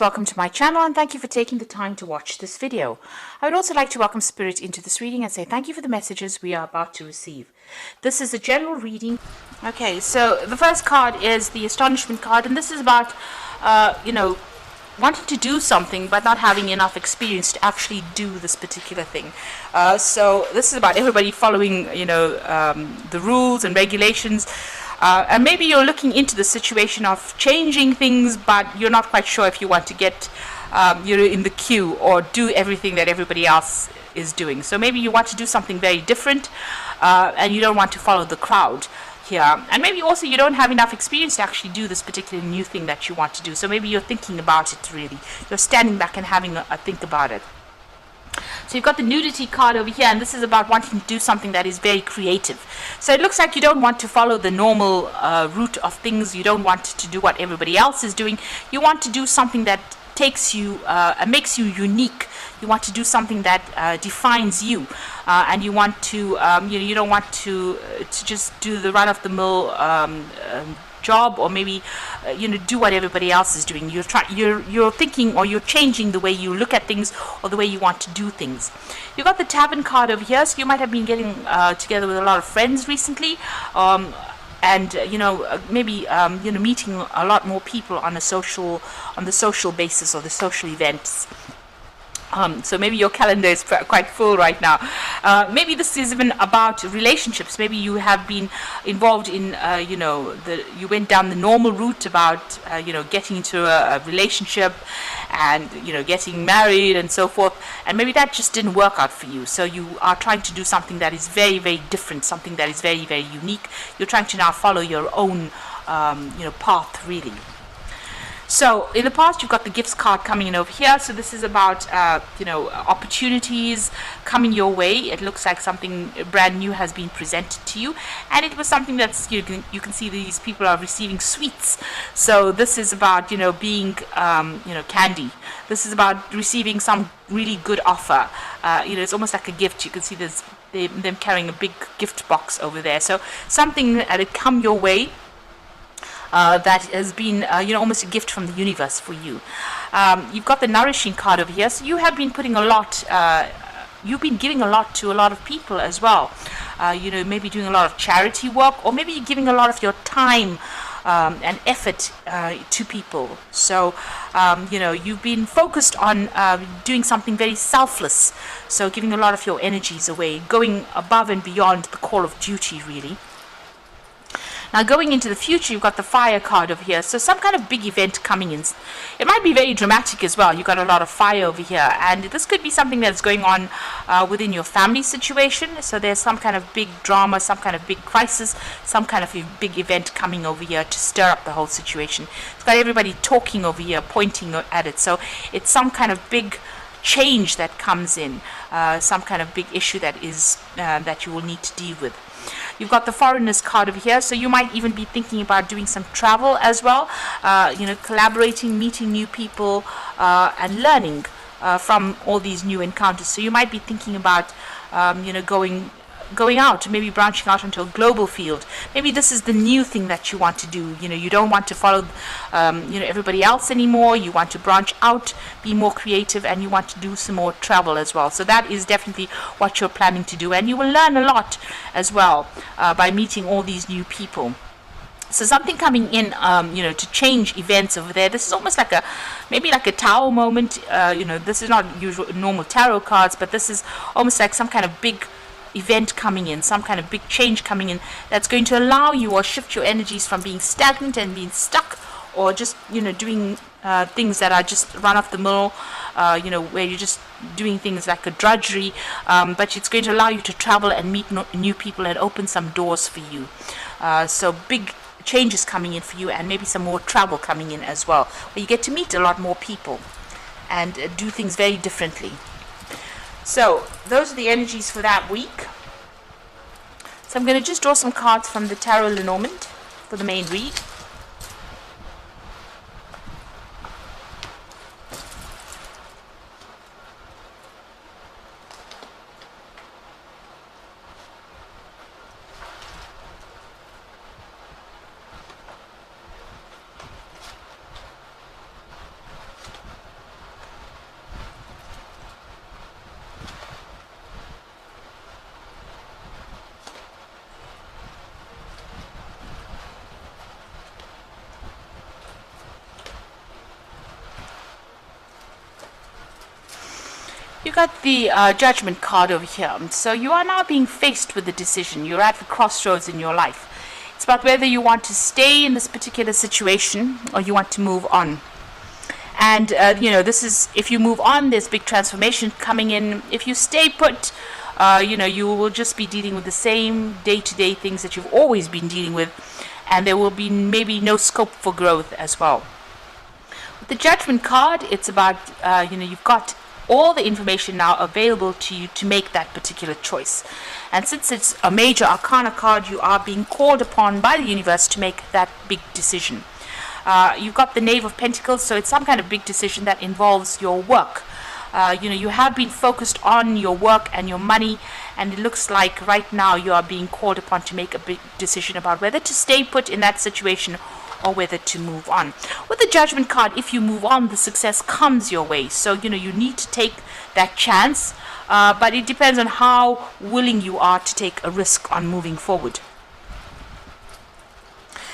welcome to my channel and thank you for taking the time to watch this video. I would also like to welcome Spirit into this reading and say thank you for the messages we are about to receive. This is a general reading. Okay, so the first card is the Astonishment card, and this is about, wanting to do something but not having enough experience to actually do this particular thing. So this is about everybody following, the rules and regulations. And maybe you're looking into the situation of changing things, but you're not quite sure if you want to get in the queue or do everything that everybody else is doing. So maybe you want to do something very different, and you don't want to follow the crowd here. And maybe also you don't have enough experience to actually do this particular new thing that you want to do. So maybe you're thinking about it really. You're standing back and having a think about it. So you've got the Nudity card over here, and this is about wanting to do something that is very creative. So it looks like you don't want to follow the normal route of things. You don't want to do what everybody else is doing. You want to do something that takes you and makes you unique. You want to do something that defines you, and you want to you don't want to just do the run-of-the-mill job, or maybe do what everybody else is doing. You're thinking, or you're changing the way you look at things or the way you want to do things. You've got the Tavern card over here, so you might have been getting together with a lot of friends recently, and maybe meeting a lot more people on the social basis or the social events. So maybe your calendar is quite full right now. Maybe this is even about relationships. Maybe you have been involved in, you went down the normal route about, getting into a relationship and, getting married and so forth. And maybe that just didn't work out for you. So you are trying to do something that is very, very different, something that is very, very unique. You're trying to now follow your own, path, really. So in the past, you've got the Gifts card coming in over here. So this is about, opportunities coming your way. It looks like something brand new has been presented to you. And it was something that's, you can see these people are receiving sweets. So this is about, being, candy. This is about receiving some really good offer. It's almost like a gift. You can see there's them carrying a big gift box over there. So something that had come your way. That has been, almost a gift from the universe for you. You've got the Nourishing card over here. So you have been putting a lot, you've been giving a lot to a lot of people as well. Maybe doing a lot of charity work, or maybe you're giving a lot of your time and effort to people. So, you've been focused on doing something very selfless. So giving a lot of your energies away, going above and beyond the call of duty, really. Now going into the future, you've got the Fire card over here. So some kind of big event coming in. It might be very dramatic as well. You've got a lot of fire over here. And this could be something that's going on within your family situation. So there's some kind of big drama, some kind of big crisis, some kind of a big event coming over here to stir up the whole situation. It's got everybody talking over here, pointing at it. So it's some kind of big change that comes in, some kind of big issue that is that you will need to deal with. You've got the Foreigners card over here, so you might even be thinking about doing some travel as well, collaborating, meeting new people, and learning from all these new encounters. So you might be thinking about, going out, maybe branching out into a global field. Maybe this is the new thing that you want to do. You don't want to follow, everybody else anymore. You want to branch out, be more creative, and you want to do some more travel as well. So that is definitely what you're planning to do, and you will learn a lot as well by meeting all these new people. So something coming in, to change events over there. This is almost like maybe like a Tower moment. This is not usual normal tarot cards, but this is almost like some kind of big event coming in, some kind of big change coming in that's going to allow you or shift your energies from being stagnant and being stuck, or just doing things that are just run off the mill, where you're just doing things like a drudgery, but it's going to allow you to travel and meet new people and open some doors for you. So big changes coming in for you, and maybe some more travel coming in as well, where you get to meet a lot more people and do things very differently. So those are the energies for that week. So I'm going to just draw some cards from the Tarot Lenormand for the main read. You got the judgment card over here. So you are now being faced with a decision. You're at the crossroads in your life. It's about whether you want to stay in this particular situation or you want to move on. And, this is, if you move on, there's big transformation coming in. If you stay put, you will just be dealing with the same day-to-day things that you've always been dealing with. And there will be maybe no scope for growth as well. With the judgment card, it's about, you've got all the information now available to you to make that particular choice. And since it's a major arcana card, you are being called upon by the universe to make that big decision. You've got the Knave of Pentacles, so it's some kind of big decision that involves your work. You have been focused on your work and your money, and it looks like right now you are being called upon to make a big decision about whether to stay put in that situation or whether to move on. With the Judgment card, if you move on, the success comes your way. So, you need to take that chance, but it depends on how willing you are to take a risk on moving forward.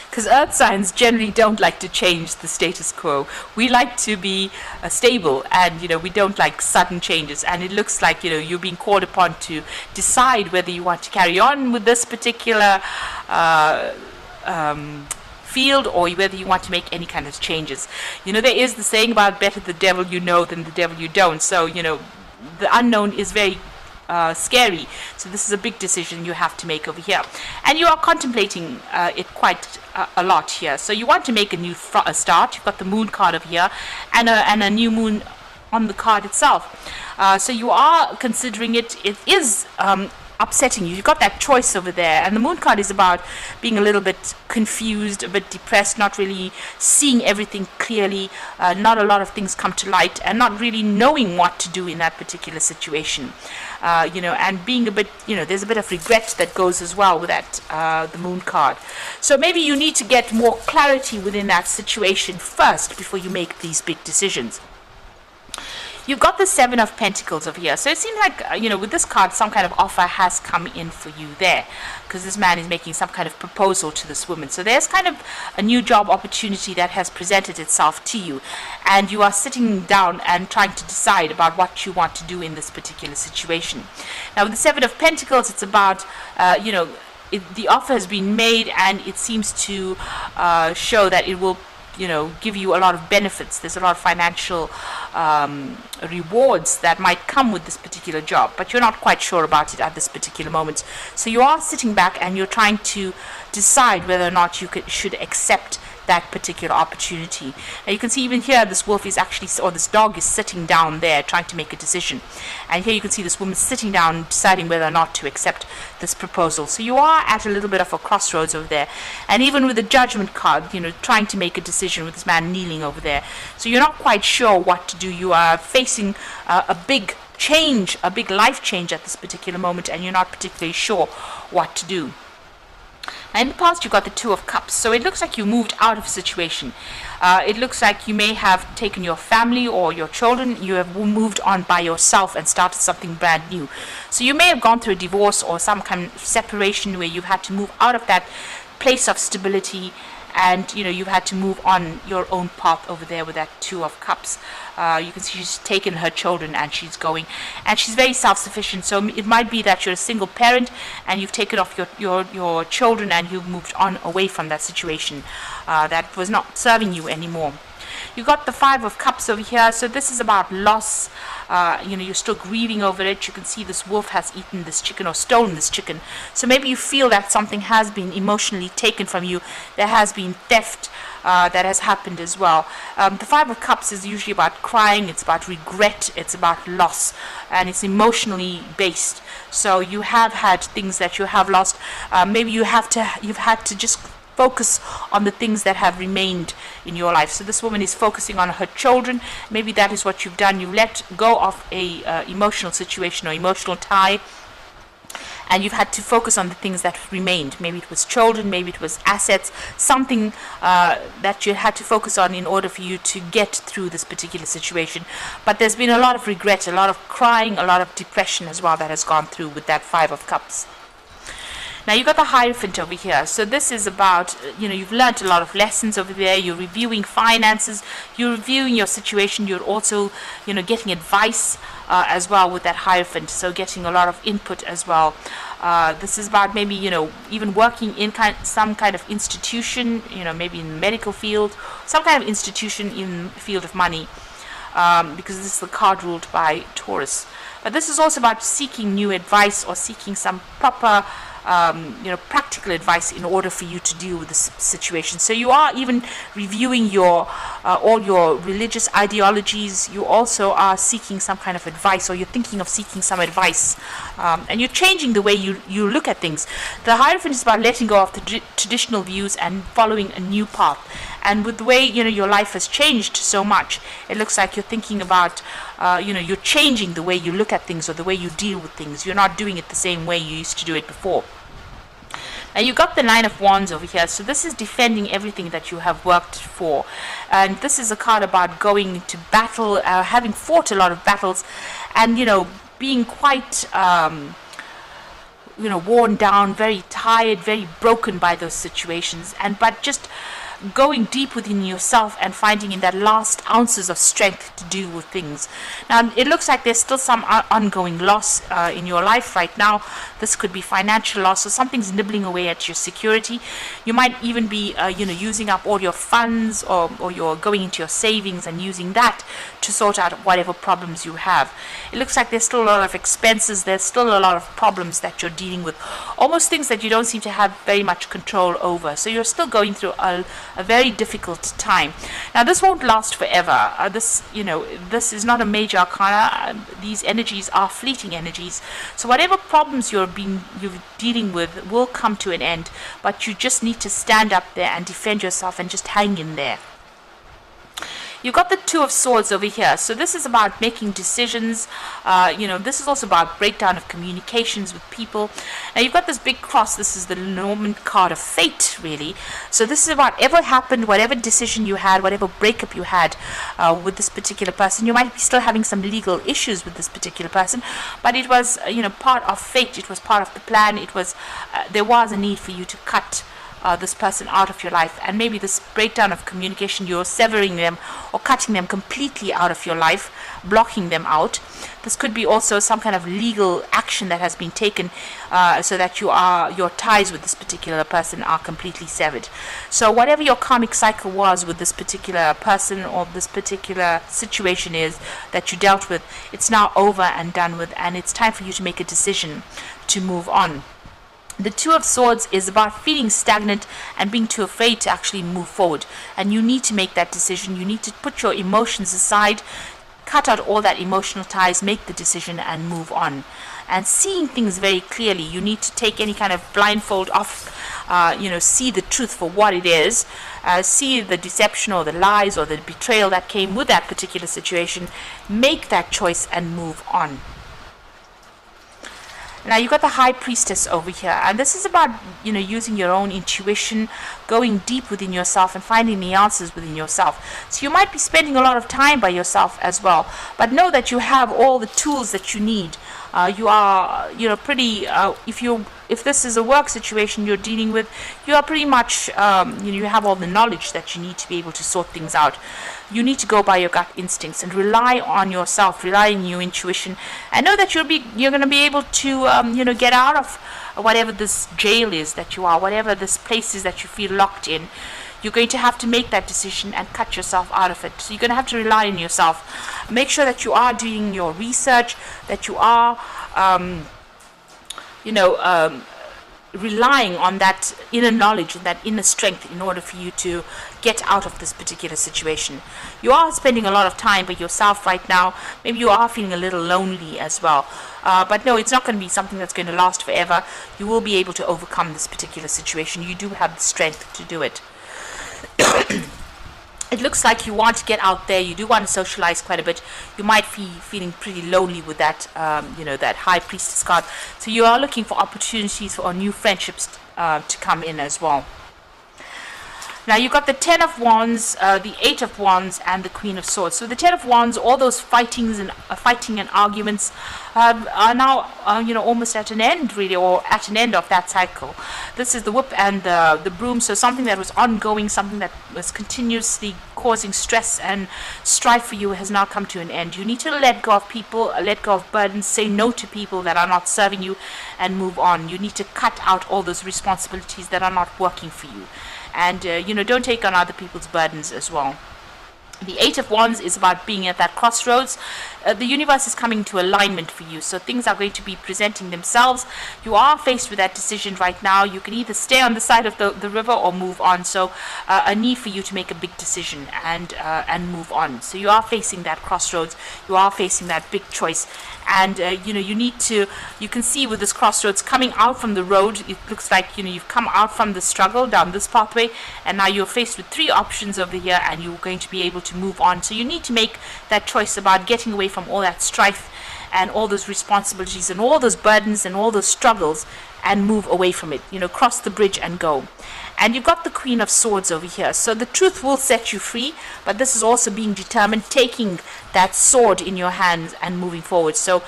Because earth signs generally don't like to change the status quo. We like to be stable, and we don't like sudden changes. And it looks like you're being called upon to decide whether you want to carry on with this particular field or whether you want to make any kind of changes. There is the saying about better the devil you know than the devil you don't. So the unknown is very scary. So this is a big decision you have to make over here, and you are contemplating it quite a lot here. So you want to make a new start. You've got the Moon card over here and a new moon on the card itself. So you are considering it. It is upsetting you. You've got that choice over there, and the Moon card is about being a little bit confused, a bit depressed, not really seeing everything clearly, not a lot of things come to light, and not really knowing what to do in that particular situation. And being a bit, there's a bit of regret that goes as well with that, the Moon card. So maybe you need to get more clarity within that situation first before you make these big decisions. You've got the Seven of Pentacles over here. So it seems like, with this card, some kind of offer has come in for you there, because this man is making some kind of proposal to this woman. So there's kind of a new job opportunity that has presented itself to you, and you are sitting down and trying to decide about what you want to do in this particular situation. Now, with the Seven of Pentacles, it's about, the offer has been made, and it seems to show that it will give you a lot of benefits. There's a lot of financial rewards that might come with this particular job, but you're not quite sure about it at this particular moment. So you are sitting back and you're trying to decide whether or not you should accept that particular opportunity. Now you can see even here this wolf is actually, or this dog is sitting down there trying to make a decision, and here you can see this woman sitting down deciding whether or not to accept this proposal. So you are at a little bit of a crossroads over there, and even with the Judgment card, trying to make a decision with this man kneeling over there. So you're not quite sure what to do. You are facing a big change, a big life change at this particular moment, and you're not particularly sure what to do. Now, in the past, you got the Two of Cups, so it looks like you moved out of a situation. It looks like you may have taken your family or your children, you have moved on by yourself and started something brand new. So you may have gone through a divorce or some kind of separation where you've had to move out of that place of stability, and you've had to move on your own path over there with that Two of Cups. You can see she's taken her children and she's going, and she's very self-sufficient. So it might be that you're a single parent and you've taken off your children and you've moved on away from that situation that was not serving you anymore. You got the Five of Cups over here, so this is about loss. You're still grieving over it. You can see this wolf has eaten this chicken or stolen this chicken. So maybe you feel that something has been emotionally taken from you. There has been theft that has happened as well. The Five of Cups is usually about crying, it's about regret, it's about loss, and it's emotionally based. So you have had things that you have lost. Maybe you've had to just focus on the things that have remained in your life. So this woman is focusing on her children. Maybe that is what you've done. You let go of a emotional situation or emotional tie, and you've had to focus on the things that remained. Maybe it was children, maybe it was assets, something that you had to focus on in order for you to get through this particular situation. But there's been a lot of regret, a lot of crying, a lot of depression as well that has gone through with that Five of Cups. Now you got the Hierophant over here. So this is about, you've learned a lot of lessons over there. You're reviewing finances. You're reviewing your situation. You're also, getting advice as well with that Hierophant. So getting a lot of input as well. This is about maybe, even working in some kind of institution, maybe in the medical field, some kind of institution in the field of money, because this is the card ruled by Taurus. But this is also about seeking new advice or seeking some proper, practical advice in order for you to deal with this situation. So you are even reviewing your all your religious ideologies. You also are seeking some kind of advice, or you're thinking of seeking some advice, and you're changing the way you look at things. The Hierophant is about letting go of the traditional views and following a new path. And with the way your life has changed so much, it looks like you're thinking about you're changing the way you look at things or the way you deal with things. You're not doing it the same way you used to do it before. Now you got the Nine of Wands over here. So this is defending everything that you have worked for. And this is a card about going to battle, having fought a lot of battles, and being quite worn down, very tired, very broken by those situations, but just going deep within yourself and finding in that last ounces of strength to deal with things. Now it looks like there's still some ongoing loss in your life right now. This could be financial loss, or something's nibbling away at your security. You might even be using up all your funds, or you're going into your savings and using that to sort out whatever problems you have. It looks like there's still a lot of expenses. There's still a lot of problems that you're dealing with, almost things that you don't seem to have very much control over. So you're still going through a very difficult time. Now this won't last forever. This is not a major arcana. These energies are fleeting energies. So whatever problems you're dealing with will come to an end, but you just need to stand up there and defend yourself and just hang in there. You've got the Two of Swords over here. So this is about making decisions. This is also about breakdown of communications with people. Now you've got this big cross. This is the Norman card of fate, really. So this is about whatever happened, whatever decision you had, whatever breakup you had with this particular person. You might be still having some legal issues with this particular person, but it was, part of fate. It was part of the plan. It was, there was a need for you to cut this person out of your life, and maybe this breakdown of communication, you're severing them or cutting them completely out of your life, blocking them out. This could be also some kind of legal action that has been taken so that your ties with this particular person are completely severed. So whatever your karmic cycle was with this particular person or this particular situation is that you dealt with, it's now over and done with, and it's time for you to make a decision to move on. The Two of Swords is about feeling stagnant and being too afraid to actually move forward. And you need to make that decision. You need to put your emotions aside, cut out all that emotional ties, make the decision and move on. And seeing things very clearly, you need to take any kind of blindfold off, see the truth for what it is, see the deception or the lies or the betrayal that came with that particular situation, make that choice and move on. Now you've got the High Priestess over here, and this is about using your own intuition, going deep within yourself and finding the answers within yourself. So you might be spending a lot of time by yourself as well, but know that you have all the tools that you need. You are pretty if this is a work situation you're dealing with, you are pretty much you have all the knowledge that you need to be able to sort things out. You need to go by your gut instincts and rely on yourself, rely on your intuition, and know that you're going to be able to get out of whatever this jail is that you are, whatever this place is that you feel locked in. You're going to have to make that decision and cut yourself out of it. So you're going to have to rely on yourself. Make sure that you are doing your research, that you are relying on that inner knowledge and that inner strength in order for you to get out of this particular situation. You are spending a lot of time by yourself right now. Maybe you are feeling a little lonely as well. But no, it's not going to be something that's going to last forever. You will be able to overcome this particular situation. You do have the strength to do it. It looks like you want to get out there. You do want to socialize quite a bit. You might be feeling pretty lonely with that, that High Priestess card. So you are looking for opportunities for new friendships to come in as well. Now you've got the Ten of Wands, the Eight of Wands, and the Queen of Swords. So the Ten of Wands, all those fighting and arguments are now almost at an end, really, or at an end of that cycle. This is the whip and the broom. So something that was ongoing, something that was continuously causing stress and strife for you has now come to an end. You need to let go of people, let go of burdens, say no to people that are not serving you, and move on. You need to cut out all those responsibilities that are not working for you. And, don't take on other people's burdens as well. The Eight of Wands is about being at that crossroads. The universe is coming to alignment for you, so things are going to be presenting themselves. You are faced with that decision right now. You can either stay on the side of the river or move on. So a need for you to make a big decision and move on. So you are facing that crossroads. You are facing that big choice. And, you can see with this crossroads coming out from the road, it looks like, you've come out from the struggle down this pathway, and now you're faced with three options over here, and you're going to be able to move on. So you need to make that choice about getting away from all that strife and all those responsibilities and all those burdens and all those struggles, and move away from it. Cross the bridge and go. And you've got the Queen of Swords over here. So the truth will set you free, but this is also being determined, taking that sword in your hands and moving forward. So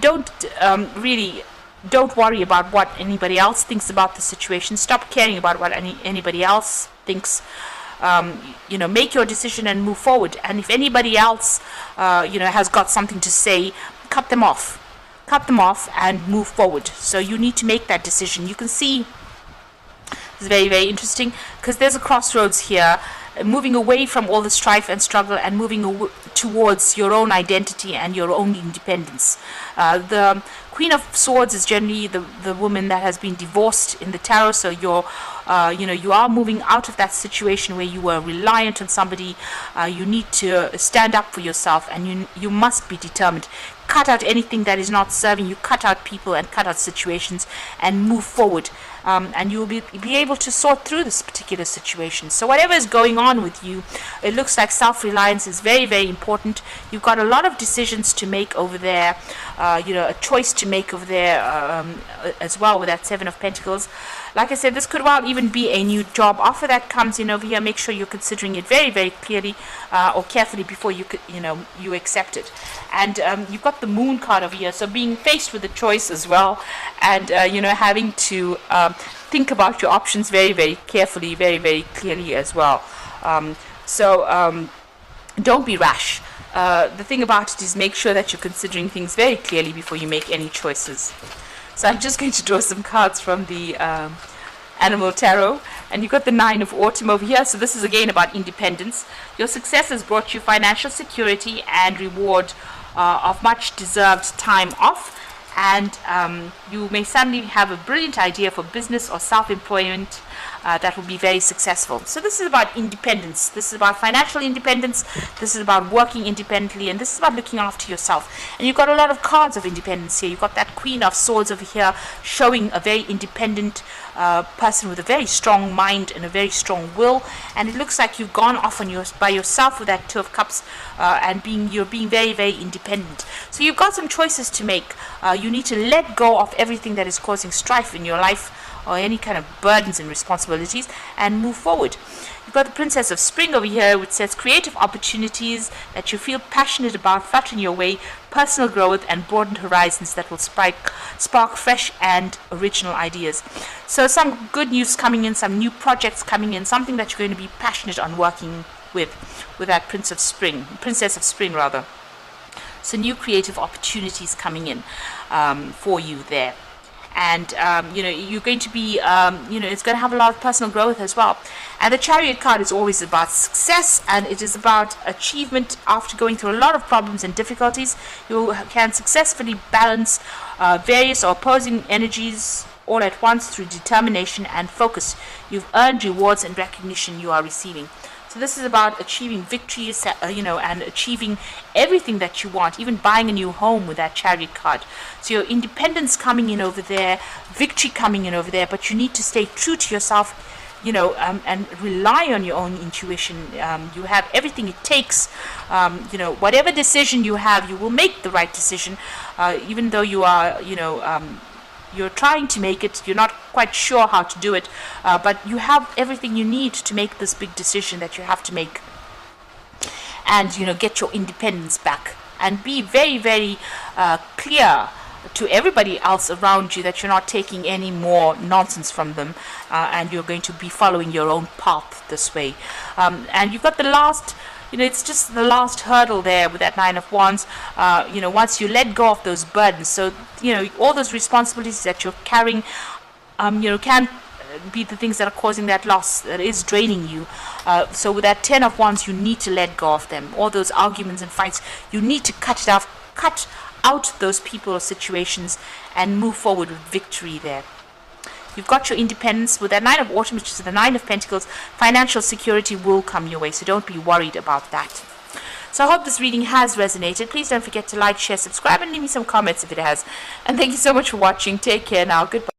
don't worry about what anybody else thinks about the situation. Stop caring about what anybody else thinks. Make your decision and move forward. And if anybody else, has got something to say, cut them off and move forward. So you need to make that decision. You can see it's very, very interesting because there's a crossroads here, moving away from all the strife and struggle and moving towards your own identity and your own independence. The Queen of Swords is generally the woman that has been divorced in the tarot. So you are moving out of that situation where you were reliant on somebody. You need to stand up for yourself, and you must be determined. Cut out anything that is not serving you. Cut out people and cut out situations and move forward. And you will be able to sort through this particular situation. So whatever is going on with you, it looks like self-reliance is very, very important. You've got a lot of decisions to make over there, a choice to make over there as well with that Seven of Pentacles. Like I said, this could well even be a new job offer that comes in over here. Make sure you're considering it very, very clearly or carefully before you accept it. And you've got the Moon card over here, so being faced with a choice as well, and having to think about your options very, very carefully, very, very clearly as well. Don't be rash. The thing about it is make sure that you're considering things very clearly before you make any choices. So I'm just going to draw some cards from the Animal Tarot. And you've got the Nine of Autumn over here. So this is again about independence. Your success has brought you financial security and reward of much deserved time off. And you may suddenly have a brilliant idea for business or self-employment that will be very successful. So this is about independence. This is about financial independence. This is about working independently, and this is about looking after yourself. And you've got a lot of cards of independence here. You've got that Queen of Swords over here, showing a very independent person with a very strong mind and a very strong will. And it looks like you've gone off by yourself with that Two of Cups, and you're being very, very independent. So you've got some choices to make. You need to let go of everything that is causing strife in your life, or any kind of burdens and responsibilities, and move forward. You've got the Princess of Spring over here, which says creative opportunities that you feel passionate about fluttering your way, personal growth and broadened horizons that will spark fresh and original ideas. So some good news coming in, some new projects coming in, something that you're going to be passionate on working with that Princess of Spring rather. So new creative opportunities coming in for you there. And you're going to be it's going to have a lot of personal growth as well. And the Chariot card is always about success, and it is about achievement. After going through a lot of problems and difficulties, you can successfully balance various or opposing energies all at once through determination and focus. You've earned rewards and recognition you are receiving. So this is about achieving victory, and achieving everything that you want, even buying a new home with that Chariot card. So your independence coming in over there, victory coming in over there, but you need to stay true to yourself, and rely on your own intuition. You have everything it takes. Whatever decision you have, you will make the right decision, even though you are, you're trying to make it, you're not quite sure how to do it, but you have everything you need to make this big decision that you have to make, and get your independence back, and be very, very clear to everybody else around you that you're not taking any more nonsense from them, and you're going to be following your own path this way. And you've got the last, it's just the last hurdle there with that Nine of Wands. Once you let go of those burdens, so all those responsibilities that you're carrying, can be the things that are causing that loss, that is draining you. So with that Ten of Wands, you need to let go of them. All those arguments and fights, you need to cut out those people or situations and move forward with victory there. You've got your independence with that Nine of Autumn, which is the Nine of Pentacles. Financial security will come your way, so don't be worried about that. So I hope this reading has resonated. Please don't forget to like, share, subscribe, and leave me some comments if it has. And thank you so much for watching. Take care now. Goodbye.